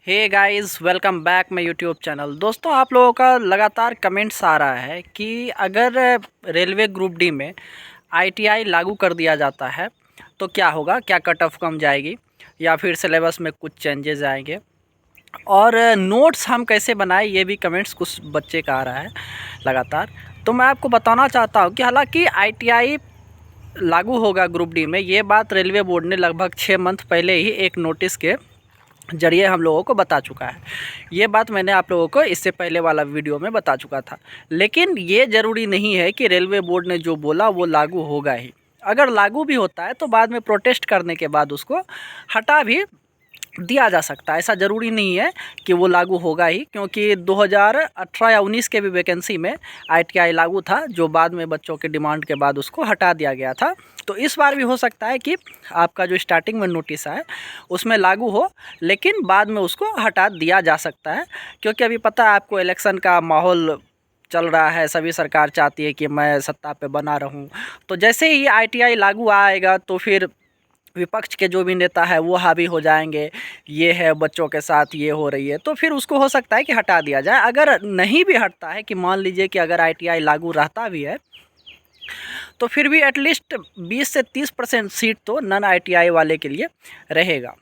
Hey guys, welcome back my YouTube channel. दोस्तों, आप लोगों का लगातार कमेंट्स आ रहा है कि अगर रेलवे ग्रुप डी में आईटीआई लागू कर दिया जाता है तो क्या होगा, क्या कट ऑफ कम जाएगी या फिर सिलेबस में कुछ चेंजेस आएंगे और नोट्स हम कैसे बनाएं, ये भी कमेंट्स कुछ बच्चे का आ रहा है लगातार। तो मैं आपको बताना चाहता हूँ कि हालांकि आईटीआई लागू होगा ग्रुप डी में, ये बात रेलवे बोर्ड ने लगभग 6 मंथ पहले ही एक नोटिस के जरिए हम लोगों को बता चुका है। ये बात मैंने आप लोगों को इससे पहले वाला वीडियो में बता चुका था। लेकिन ये ज़रूरी नहीं है कि रेलवे बोर्ड ने जो बोला वो लागू होगा ही। अगर लागू भी होता है तो बाद में प्रोटेस्ट करने के बाद उसको हटा भी दिया जा सकता है। ऐसा ज़रूरी नहीं है कि वो लागू होगा ही, क्योंकि 2018 या 19 के भी वैकेंसी में आईटीआई लागू था, जो बाद में बच्चों के डिमांड के बाद उसको हटा दिया गया था। तो इस बार भी हो सकता है कि आपका जो स्टार्टिंग में नोटिस आए उसमें लागू हो, लेकिन बाद में उसको हटा दिया जा सकता है। क्योंकि अभी पता है आपको, इलेक्शन का माहौल चल रहा है, सभी सरकार चाहती है कि मैं सत्ता पे बना रहूं। तो जैसे ही आईटीआई लागू आएगा तो फिर विपक्ष के जो भी नेता है वो हावी हो जाएंगे, ये है बच्चों के साथ ये हो रही है, तो फिर उसको हो सकता है कि हटा दिया जाए। अगर नहीं भी हटता है, कि मान लीजिए कि अगर आईटीआई लागू रहता भी है तो फिर भी एटलीस्ट 20 से 30% सीट तो नॉन आईटीआई वाले के लिए रहेगा।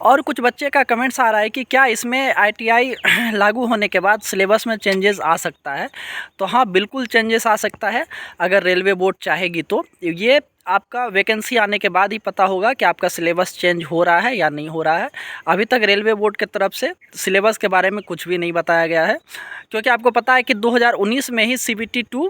और कुछ बच्चे का कमेंट्स आ रहा है कि क्या इसमें आईटीआई लागू होने के बाद सिलेबस में चेंजेस आ सकता है। तो हाँ, बिल्कुल चेंजेस आ सकता है अगर रेलवे बोर्ड चाहेगी तो। ये आपका वैकेंसी आने के बाद ही पता होगा कि आपका सिलेबस चेंज हो रहा है या नहीं हो रहा है। अभी तक रेलवे बोर्ड की तरफ से सिलेबस के बारे में कुछ भी नहीं बताया गया है, क्योंकि आपको पता है कि 2019 में ही सीबीटी 2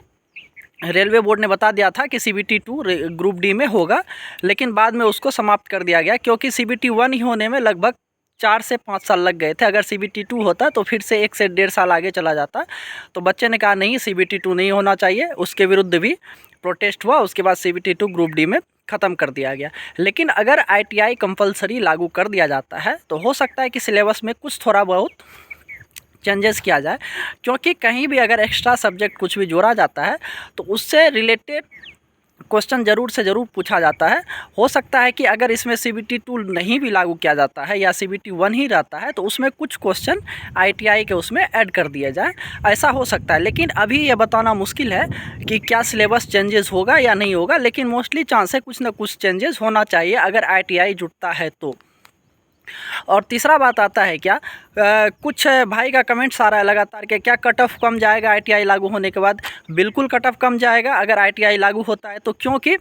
रेलवे बोर्ड ने बता दिया था कि सीबीटी 2 ग्रुप डी में होगा, लेकिन बाद में उसको समाप्त कर दिया गया, क्योंकि सीबीटी 1 ही होने में लगभग 4 से 5 साल लग गए थे। अगर सीबीटी 2 होता तो फिर से 1 से 1.5 साल आगे चला जाता। तो बच्चे ने कहा नहीं, सीबीटी 2 नहीं होना चाहिए। उसके विरुद्ध भी प्रोटेस्ट हुआ, उसके बाद सीबीटी 2 ग्रुप डी में ख़त्म कर दिया गया। लेकिन अगर आईटीआई कंपलसरी लागू कर दिया जाता है तो हो सकता है कि सिलेबस में कुछ थोड़ा बहुत चेंजेस किया जाए, क्योंकि कहीं भी अगर एक्स्ट्रा सब्जेक्ट कुछ भी जोड़ा जाता है तो उससे रिलेटेड क्वेश्चन ज़रूर से ज़रूर पूछा जाता है। हो सकता है कि अगर इसमें सीबीटी 2 नहीं भी लागू किया जाता है या सीबीटी 1 ही रहता है तो उसमें कुछ क्वेश्चन आईटीआई के उसमें ऐड कर दिया जाए, ऐसा हो सकता है। लेकिन अभी ये बताना मुश्किल है कि क्या सिलेबस चेंजेस होगा या नहीं होगा, लेकिन मोस्टली चांस है कुछ ना कुछ चेंजेस होना चाहिए अगर आईटीआई जुटता है तो। और तीसरा बात आता है क्या, कुछ भाई का कमेंट्स आ रहा है लगातार कि क्या कट ऑफ कम जाएगा आईटीआई लागू होने के बाद। बिल्कुल कट ऑफ कम जाएगा अगर आईटीआई लागू होता है तो, क्योंकि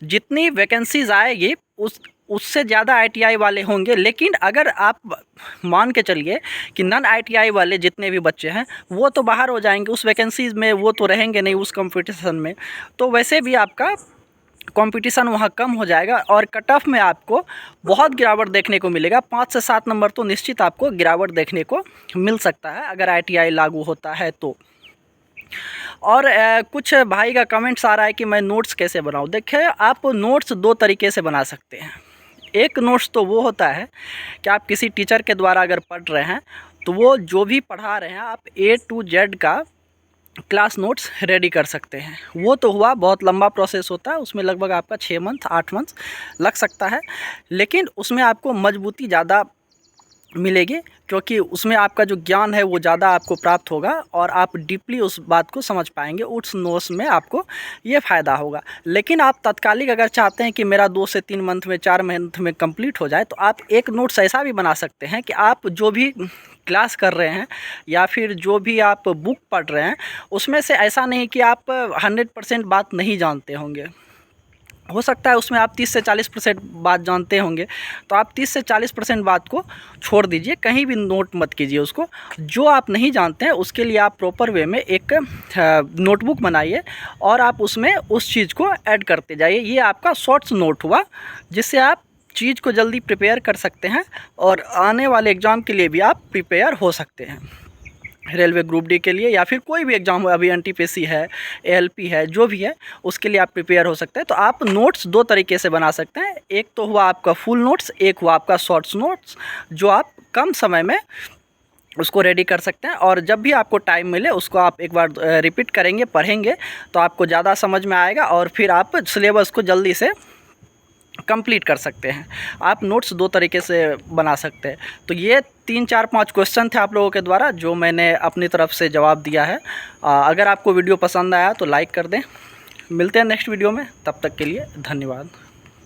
जितनी वैकेंसीज आएगी उससे ज़्यादा आईटीआई वाले होंगे। लेकिन अगर आप मान के चलिए कि नॉन आईटीआई वाले जितने भी बच्चे हैं वो तो बाहर हो जाएंगे उस वैकेंसीज में, वो तो रहेंगे नहीं उस कंपटीशन में। तो वैसे भी आपका कंपटीशन वहाँ कम हो जाएगा और कट ऑफ में आपको बहुत गिरावट देखने को मिलेगा। 5 से 7 नंबर तो निश्चित आपको गिरावट देखने को मिल सकता है अगर आईटीआई लागू होता है तो। और कुछ भाई का कमेंट्स आ रहा है कि मैं नोट्स कैसे बनाऊँ। देखिए, आप नोट्स 2 तरीके से बना सकते हैं। एक नोट्स तो वो होता है कि आप किसी टीचर के द्वारा अगर पढ़ रहे हैं तो वो जो भी पढ़ा रहे हैं आप A to Z का क्लास नोट्स रेडी कर सकते हैं। वो तो हुआ, बहुत लंबा प्रोसेस होता है, उसमें लगभग आपका 6 मंथ 8 मंथ लग सकता है। लेकिन उसमें आपको मजबूती ज़्यादा मिलेगी, क्योंकि उसमें आपका जो ज्ञान है वो ज़्यादा आपको प्राप्त होगा और आप डीपली उस बात को समझ पाएंगे। उस नोट्स में आपको ये फ़ायदा होगा। लेकिन आप तत्कालिक अगर चाहते हैं कि मेरा 2 से 3 मंथ में 4 मंथ में कंप्लीट हो जाए तो आप एक नोट्स ऐसा भी बना सकते हैं कि आप जो भी क्लास कर रहे हैं या फिर जो भी आप बुक पढ़ रहे हैं उसमें से ऐसा नहीं कि आप 100% बात नहीं जानते होंगे। हो सकता है उसमें आप 30 से 40% बात जानते होंगे, तो आप 30 से 40% बात को छोड़ दीजिए, कहीं भी नोट मत कीजिए उसको। जो आप नहीं जानते हैं उसके लिए आप प्रॉपर वे में एक नोटबुक बनाइए और आप उसमें उस चीज़ को ऐड करते जाइए। ये आपका शॉर्ट्स नोट हुआ, जिससे आप चीज़ को जल्दी प्रिपेयर कर सकते हैं और आने वाले एग्ज़ाम के लिए भी आप प्रिपेयर हो सकते हैं। रेलवे ग्रुप डी के लिए या फिर कोई भी एग्ज़ाम हो, अभी एनटीपीसी है, एएलपी है, जो भी है उसके लिए आप प्रिपेयर हो सकते हैं। तो आप नोट्स 2 तरीके से बना सकते हैं। एक तो हुआ आपका फुल नोट्स, एक हुआ आपका शॉर्ट्स नोट्स, जो आप कम समय में उसको रेडी कर सकते हैं। और जब भी आपको टाइम मिले उसको आप एक बार रिपीट करेंगे, पढ़ेंगे, तो आपको ज़्यादा समझ में आएगा और फिर आप सिलेबस को जल्दी से कंप्लीट कर सकते हैं। आप नोट्स 2 तरीके से बना सकते हैं। तो ये 3, 4, 5 क्वेश्चन थे आप लोगों के द्वारा जो मैंने अपनी तरफ से जवाब दिया है। अगर आपको वीडियो पसंद आया तो लाइक कर दें। मिलते हैं नेक्स्ट वीडियो में, तब तक के लिए धन्यवाद।